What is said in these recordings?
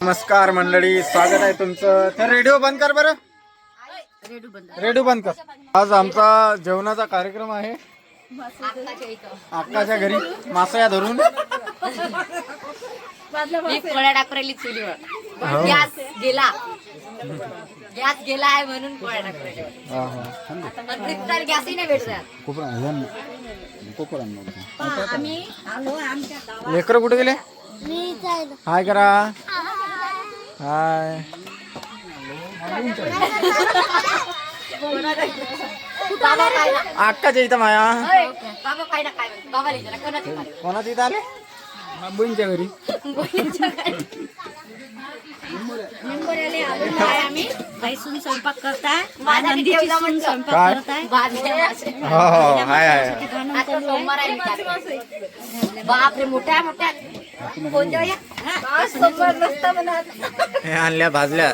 नमस्कार मंडळी, स्वागत आहे तुमचं. तर रेडिओ बंद कर बरं. रेडिओ बंद कर. आज आमचा जेवणाचा कार्यक्रम आहे. अक्काच्या घरी मासया धरून पोळ्या टाकरेली चुलीवर. गॅस गेला आहे म्हणून पोळ्या टाकरेली. गॅसही नाही भेटत. लेकर कुठे गेले? हाय करा. हाय. अक्काच्या इथं माया कोणाच्या इथं आले? बहिणीच्या घरी. स्वयंपाक करताय. बापरे, मोठ्या मोठ्या हे आणल्या भाजल्या.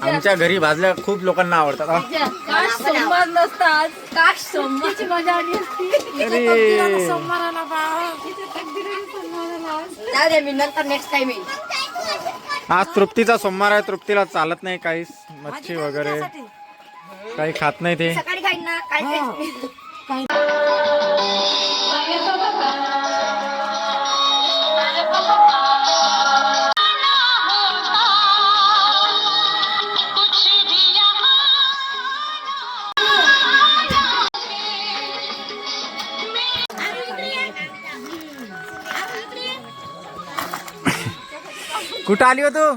आमच्या घरी भाजल्या खूप लोकांना आवडतात. सोमवार नसतात. काश सोमवारची मजा आली असती. सोमवाराला मी नंतर नेक्स्ट टाइम येईल. आज तृप्तीचा सोमवार आहे. तृप्तीला चालत नाही काहीच, मच्छी वगैरे काही खात नाही ते. सकाळी खाईन ना काय. कुठं आली हो तू?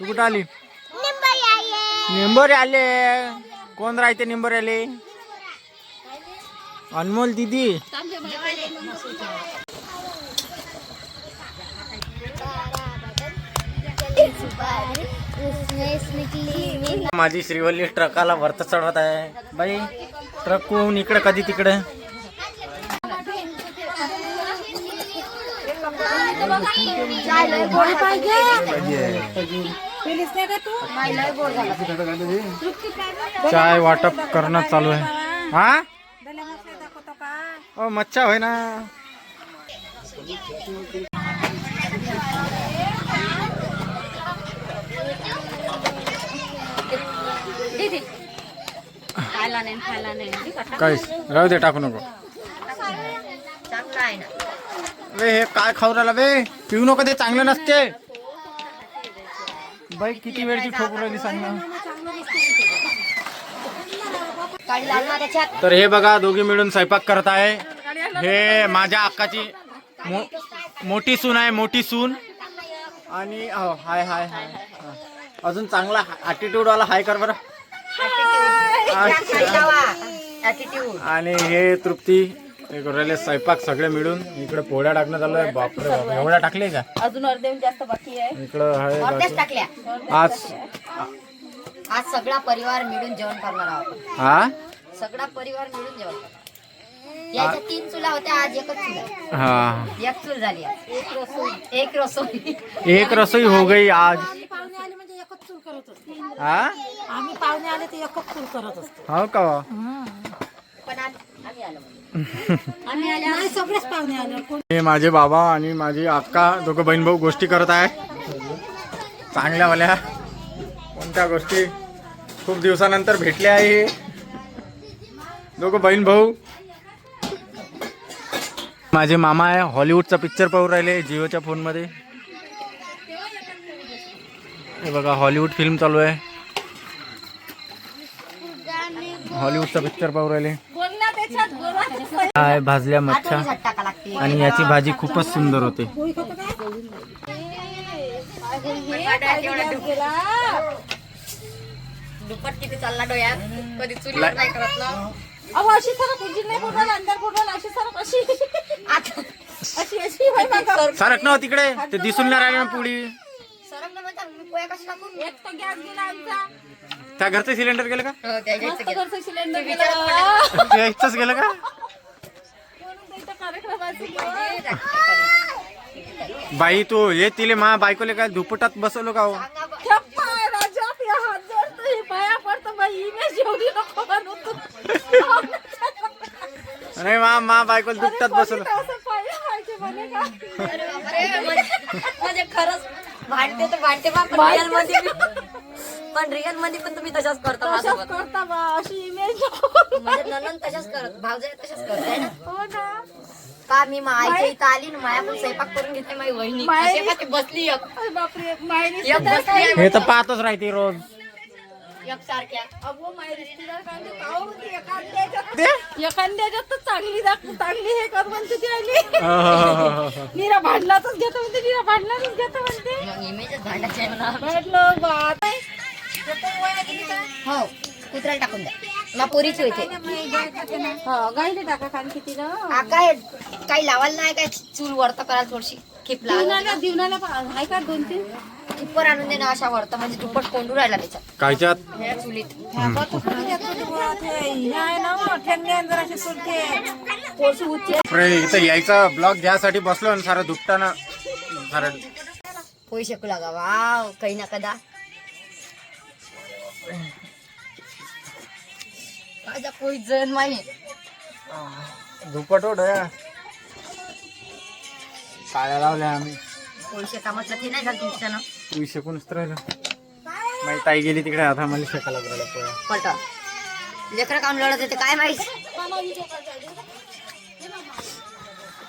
कुठं आली? निंबोरे आले. कोण राहते निंबोरे आले? अनमोल दीदी. माझी श्रीवल्ली ट्रकाला वरत चढवत आहे. बाई ट्रक कोण इकडे कधी तिकडे. चाय वाटप करणं चालू आहे. हा ओ मच्छा होय ना. काहीच राहू दे, टाकू नको. वे हे काय खाऊ राहिला बे? पिऊ नको, ते चांगलं नसते. बाई किती वेळची ठोकू राहिली सांग ना. तर हे बघा, दोघी मिळून स्वयंपाक करत आहे. हे माझ्या अक्काची मोठी सून आहे, मोठी सून. आणि हाय हाय हाय. अजून चांगला ॲटिट्यूड वाला हाय कर बरं. आणि हे तृप्ती राहिले स्वयंपाक सगळे मिळून. इकडे पोळ्या टाकण्यात आलोय. बापरे बाप, एवढ्या टाकले का? अजून अर्धे जास्त बाकी आहे. इकडं आहे. आज सगळा परिवार मिळून जेवण करणार आहोत. हा, सगळा परिवार मिळून जेवण करणार. याच्या 3 चुला होत्या, आज एकच चुला. हा, एक चूल झाली. एक रसोई एक रसोई हो गई आज. पाहुणे आले म्हणजे एकच चूल करत असतो. हा, आम्ही पाहुणे आले तर एकच चूल करत असतो. हो का? पण आम्ही आलो. नाही, सगळेच पाहुणे आले. हे माझे बाबा आणि माझी अक्का दोघं बहीण भाऊ गोष्टी करत आहे. चांगल्यावाल्या कोणत्या गोष्टी. खूप दिवसानंतर भेटले आहे दोघं बहीण भाऊ. माझे मामा आहे, हॉलिवूडचा पिक्चर पाहू राहिले जिओच्या फोनमध्ये. हे बघा, हॉलिवूड फिल्म चालू आहे. हॉलिवूडचा पिक्चर पाहू राहिले. काय भाजल्या मच्छा. आणि याची भाजी खूपच सुंदर होते. दुपट किती चालला डोळ्यात. कधी चुलीवर नाही करत ना. अशी सरक उजीर नाही पडला, अंधार पडला. अशी सरक अशी अशी अशी होय बघा. सरक ना तिकडे, ते दिसून नाही राहिले ना पुढी. सरक ना म्हणता, मी पोळ्या कशी टाकून. एक तर गॅस गेला आमचा. त्या घरचं सिलेंडर गेलं का? मस्त घरचं सिलेंडर गेलं. ते एकच गेलं का? बाई तू हे तिले मा बायकोले काय धुपटात बसवलो का? नाही मा बायकोला दुपटात बसवलं. म्हणजे खरंच भांडते तर भांडते बा, पण रिअल मध्ये पण रिअल मध्ये पण तुम्ही तशाच करता तशाच माझ्यासोबत. करता बा अशी इमेज. म्हणजे ननंद तशाच करत, भावजाई तशाच करत आहे ना. हो ना. का मी मायच्या इथं आली ना, मायाकडून स्वयंपाक करून घेतली माझी वहिनी. माय- अशी का ती बसली एक अरे बापरे माय एक रिश्तेदार बसली आहे. हे तर पाहतच राहते रोज. एक सारख्या. अगो माय रिश्तेदार काय म्हणते, काहो म्हणते, एखाद्याच्यात तर चांगली हे कर म्हणते ती आली. नीरा भांडलातच घेतो म्हणते, नीरा भांडलातच घेतो म्हणते. मग इमेजच भांडायची आहे म्हणा. भांडलं बा. हो, कुत्र्याला टाकून द्या. मग पोरीची होते. हो गाईले टाका खान किती ना. काय काही लावायला नाही, काय चूल वरत करायला थोडीशी खिपला दिवनाला आहे का 2-3 खिप्पर आणून दे ना अशा वरत, म्हणजे दुप्पट कोंडू राहिला त्याच्यात कायच्यात ह्या चुलीत. पोरशी उच्च इथं यायचा ब्लॉग घ्यासाठी बसलो आणि सारा दुपटाना सारा पोई शकू लागा. वाव, काही ना कदा माझा पोई जण माही. दुपट डोया काळ्या लावल्या आम्ही. पोई शेकामतलं ते नाही झालं तुमच्यानं. तू शकूनच तर राहिलं. माझी ताई गेली तिकडे, आता मला शेकायला लागला पोळ्या. पलटा लेकरं काम लढत येते काय माहित.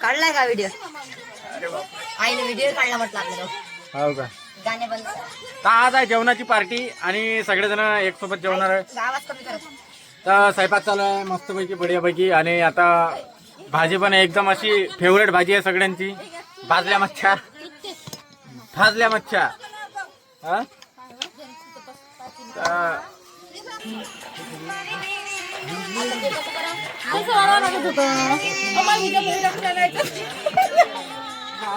काढलाय का व्हिडिओ? आईने व्हिडिओ काढला म्हटलं आपल्याला. हो का? गाणे बंद कर. तर आज आहे जेवणाची पार्टी आणि सगळेजण एक सोबत जेवणार आहे. आवाज कमी कर. तर स्वयंपाक चालू आहे मस्तपैकी बढियापैकी. आणि आता भाजी पण एकदम अशी फेवरेट भाजी आहे सगळ्यांची, भाजल्या मच्छ्या. भाजल्या मच्छ्या हा.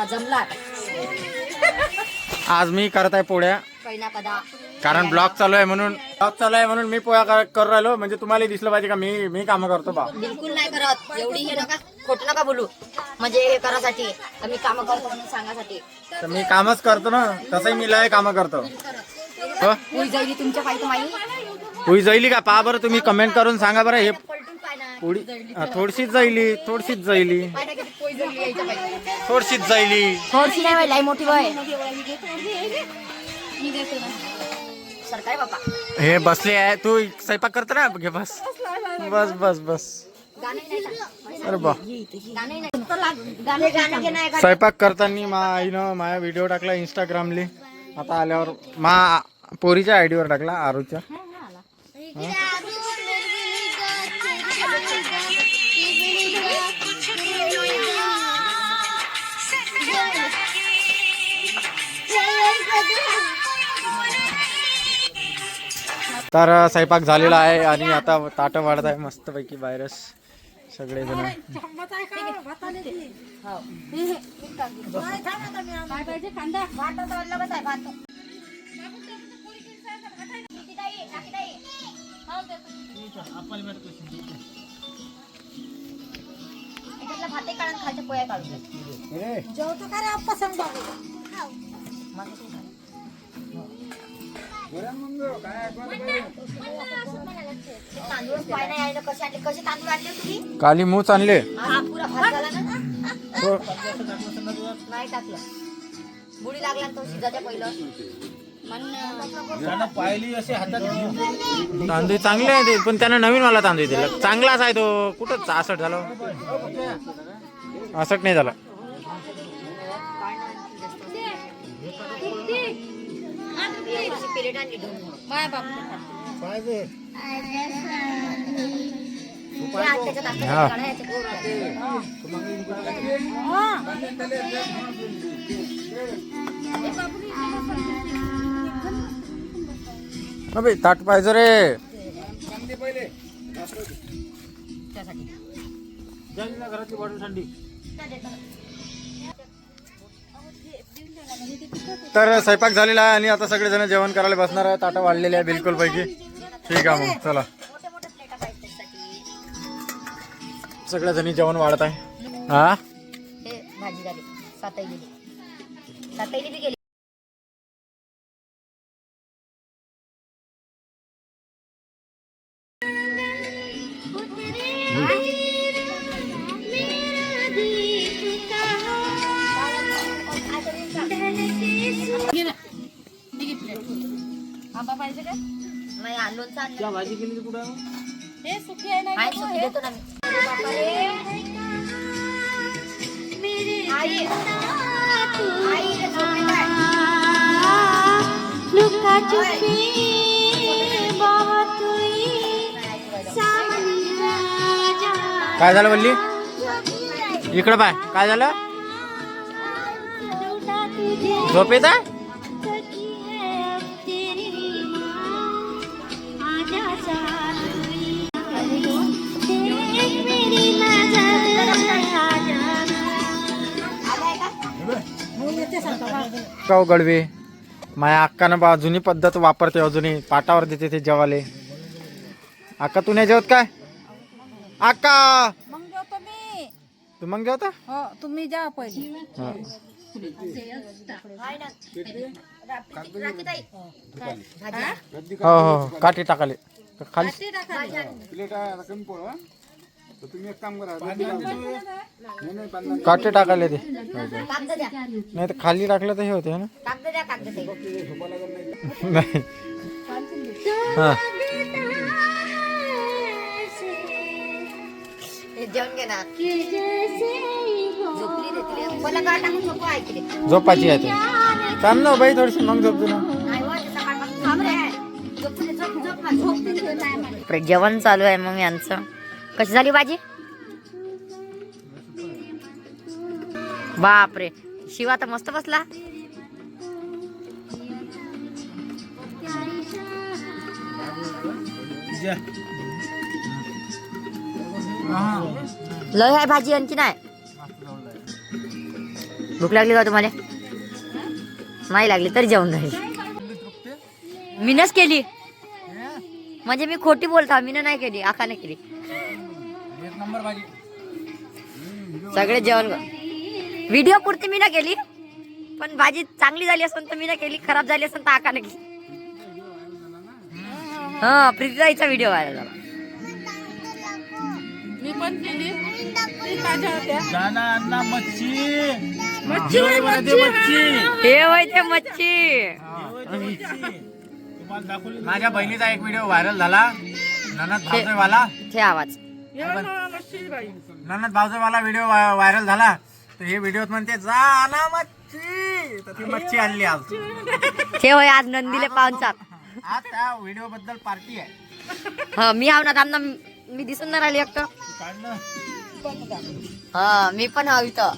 जमला आज मी करत आहे पोळ्या, काही ना कदा. कारण ब्लॉग चालू आहे म्हणून मी पोळ्या करू राहिलो. म्हणजे तुम्हाला दिसलं पाहिजे का मी कामं करतो बा. बिलकुल नाही करत. एवढी हे नका खोटं नका बोलू. म्हणजे हे करासाठी मी काम करतो म्हणून सांगासाठी. तर मी कामच करतो ना, तसंही मी लय कामं करतो. हो? पोई जाईली तुमच्या पाहिजे माई. पोळी जाईली का पहा बरं, तुम्ही कमेंट करून सांगा बरं. हे पलटून पाय ना. पोळी थोडीशीच जाईली पाय ना किती पोई जाईली यायच्या पाहिजे. थोडीशीच जाईली. थोडीशी नाही बाई, लई मोठी वय. सरकारी बापा हे बसले आहे. तू स्वयंपाक करतो ना, घे बस बस बस बस. गाणे नाही ना. अरे बा, गाणे नाही. गाणे घे नाही का? स्वयंपाक करताना मा आईनं माझा व्हिडिओ टाकला इंस्टाग्रामले. आता आल्यावर मा पोरीच्या आयडीवर टाकला, आरूच्या. तर स्वयंपाक झालेला आहे आणि आता ताटं वाढत आहे मस्तपैकी बाहेरच सगळेजण. काय पाहिजे कांदा भाताचा वल्ला बस आहे भात. याच्यातला भातही काढून खायच्या पोया काढून. जेवतो का रे आप्पा सांग बाबू. तांदूळ पाय नाही आहे ना. कसे आणले, कसे तांदूळ आणले तुम्ही? काली मूच आणले. हा पुरा भात झाला ना. हो. नाही टाकलं. बुडी लागला ना तो शिजाच्या पहिलं. तांदूळ चांगले आहे ते, पण त्यानं नवीन मला तांदूळ दिला. चांगलाच आहे तो. कुठं असट झालं, असट नाही झाला. पिरियड आणली दोन. माय बाप त्याच्यात असं हा. काढायचं गोड. अबे ताट पाहिजे रे. त्यासाठी घरातली बॉटल थंडी. तर स्वयंपाक झालेला आहे आणि आता सगळेजण जेवण करायला बसणार आहे. ताटं वाढलेले आहे बिलकुल पैकी. ठीक आहे मग चला, मोठ्या मोठ्या प्लेटा पाहिजे त्यासाठी. सगळ्याजणी जेवण वाढत आहे. हा हे भाजी झाली. साताई बी गेली. आंबा पाहिजे काय नाही लोणचं आणलं. भाजी केली कुठं हे सुकी आहे ना आहे सुकी देतो ना मी. आई आई रे झोपली काय? काय झालं बोलली इकडं बाय काय झालं झोप येत आहे काऊ गडवे माझ्या अक्कानं बा जुनी पद्धत वापरते अजूनही पाटावर देते ते जेवाले. अक्का तू नाही जेवत काय अक्का मग जेवतो मी. तू मग जेवता हो तुम्ही जा पहिले. हा. राखीताई हो हो काठी टाकाले खाली काटे टाकाले ते कागद द्या नाही तर खाली टाकलं तर हे होते ना कागद द्या कागद ताई. नाही हा हे जेवण घे ना झोपली रे तिला मला का टाकून झोपू ऐकले झोपाची आहे ते थांब ना बाई थोडीशी मग झोपतो ना नाही वा सकाळपासून थांब रे झोपते झोप झोप ना झोपते तिला. जेवण चालू आहे मग यांचं. कशी झाली भाजी? बापरे शिवा तर मस्त बसला. लय आहे भाजी आणखी नाही. भूक लागली का तुम्हाला? नाही लागली तरी जेवण राहील. मीनच केली म्हणजे मी खोटी बोलता. मीनं नाही केली आखाने केली. सगळे जेवण व्हिडिओ पुरती मी ना केली पण भाजी चांगली झाली असेल तर मी ना केली खराब झाली असेल तर आखाने केली. हा प्रीतीताईचा व्हिडिओ व्हायरल झाला. मी पण केली. ती ताज्या होत्या. हे होय ते मच्छी. माझ्या बहिणीचा एक व्हिडिओ व्हायरल झाला ननद भावजयवाला ते आवाज ननद भावजयवाला व्हिडिओ व्हायरल झाला तर हे व्हिडिओत म्हणते जा आणा मच्छी तर ती मच्छी आणली आज. ते होय आज नंदीले पाहुणचार. आज त्या व्हिडिओ बद्दल पार्टी आहे. हा मी हाव ना थांब ना मी दिसून नाही राहिली एकटं. हा मी पण हाव इथं.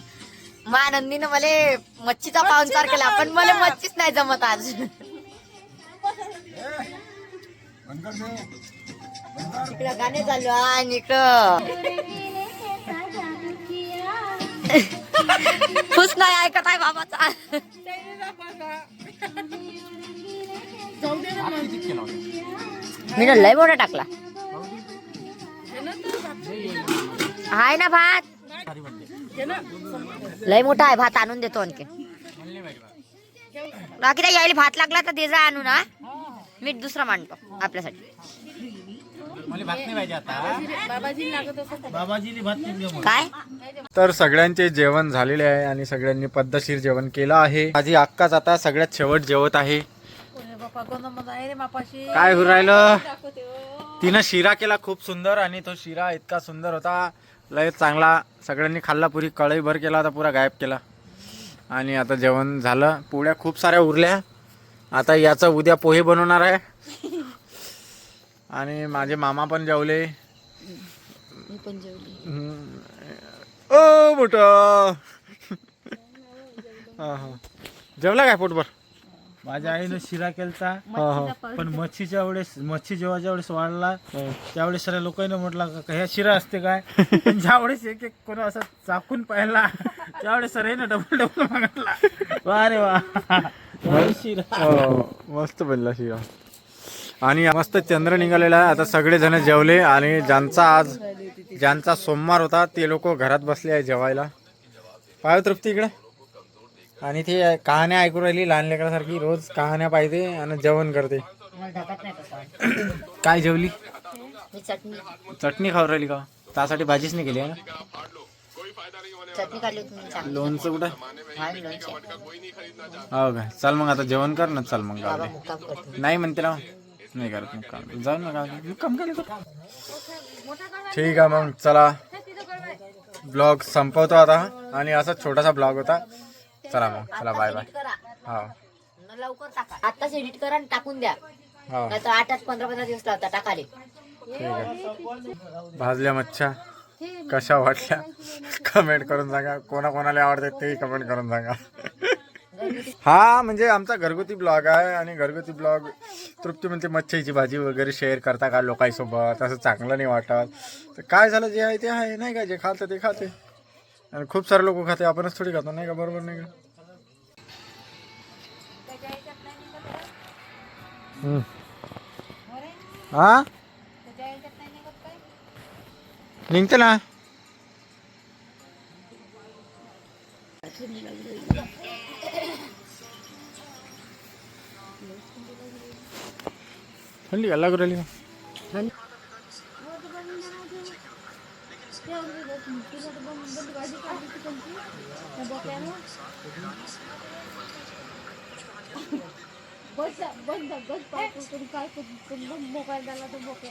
माझ्या नंदीनं मला मच्छीचा पाहुणचार केला पण मला मच्छीच नाही जमत आज. इकडं गाणे चालू आणि इकडं खुश नाही ऐकत आहे बाबाचा. मी लय मोठा टाकला हाय ना भात. लय मोठा आहे भात आणून देतो आणखी. बाकी त्या यायला भात लागला तर दे जा आणू ना. मीठ दुसरा मांडतो आपल्यासाठी. काय तर सगळ्यांचे जेवण झालेले आहे आणि सगळ्यांनी पद्धतशीर जेवण केलं आहे. माझी अक्काच आता सगळ्यात शेवट जेवत आहे. काय होऊ राहिलं तिनं शिरा केला खूप सुंदर आणि तो शिरा इतका सुंदर होता लय चांगला. सगळ्यांनी खाल्ला पुरी कढईभर केला होता पुरा गायब केला. आणि आता जेवण झालं. पोळ्या खूप साऱ्या उरल्या. आता याचं उद्या पोहे बनवणार आहे. आणि माझे मामा पण जेवले. ओ मोठा जेवला काय पोटभर? माझ्या आईनं शिरा केलता पण मच्छी जेव्हाच्या वेळेस वाढला त्यावेळेस सगळ्या लोकांनी म्हटलं का ह्या शिरा असते काय. पण ज्यावेळेस एक कोण असं चाकून पाहिला त्यावेळेस सराईनं डबल मागितला. वा रे वा शिरा मस्त बनला शिरा. आणि मस्त चंद्र निघालेला आहे. आता सगळेजण जेवले आणि ज्यांचा सोमवार होता ते लोक घरात बसले आहे जेवायला. पाय तृप्ती इकडे. आणि ते कहाण्या ऐकू राहिली लहान लेकरासारखी. रोज कहाण्या पाहिजे आणि जेवण करते. काय जेवली? चटणी खाऊ राहिली का? त्यासाठी भाजीच नाही केली आहे ना. चटणी काढली होती मी चांगली. लोणचं कुठं? हा, लोणची. हो का, चल मग आता जेवण कर ना, चल मग बाबा गावी. मुक्काम करतो. नाही म्हणते ना, नाही करत मुक्काम, जाऊ ना गावी मुक्काम केलं तर. ठीक आहे मग चला, ब्लॉग संपवतो आता. आणि असा छोटासा ब्लॉग होता. चला मग, चला बाय बाय. एडिट करा हा न लवकर टाका. आताच एडिट करा आणि टाकून द्या. हा नाही तर 8-15 दिवस लावता टाकाले. ठीक आहे. भाजल्या मच्छा कशा वाटल्या कमेंट करून सांगा. कोणाकोणाला आवडतात तेही कमेंट करून सांगा. हा म्हणजे आमचा घरगुती ब्लॉग आहे. आणि घरगुती ब्लॉग तृप्ती म्हणते मच्छीची भाजी वगैरे शेअर करता का लोकांसोबत, असं चांगलं नाही वाटत. तर काय झालं, जे आहे ते आहे नाही का, जे खातं ते खाते. आणि खूप सारे लोक खाते, आपणच थोडी खातो नाही का, बरोबर नाही का. हा निघते ना. थंडी का लागू राहिली. बस बंद बस काय मोबाईल झाला तर बोके.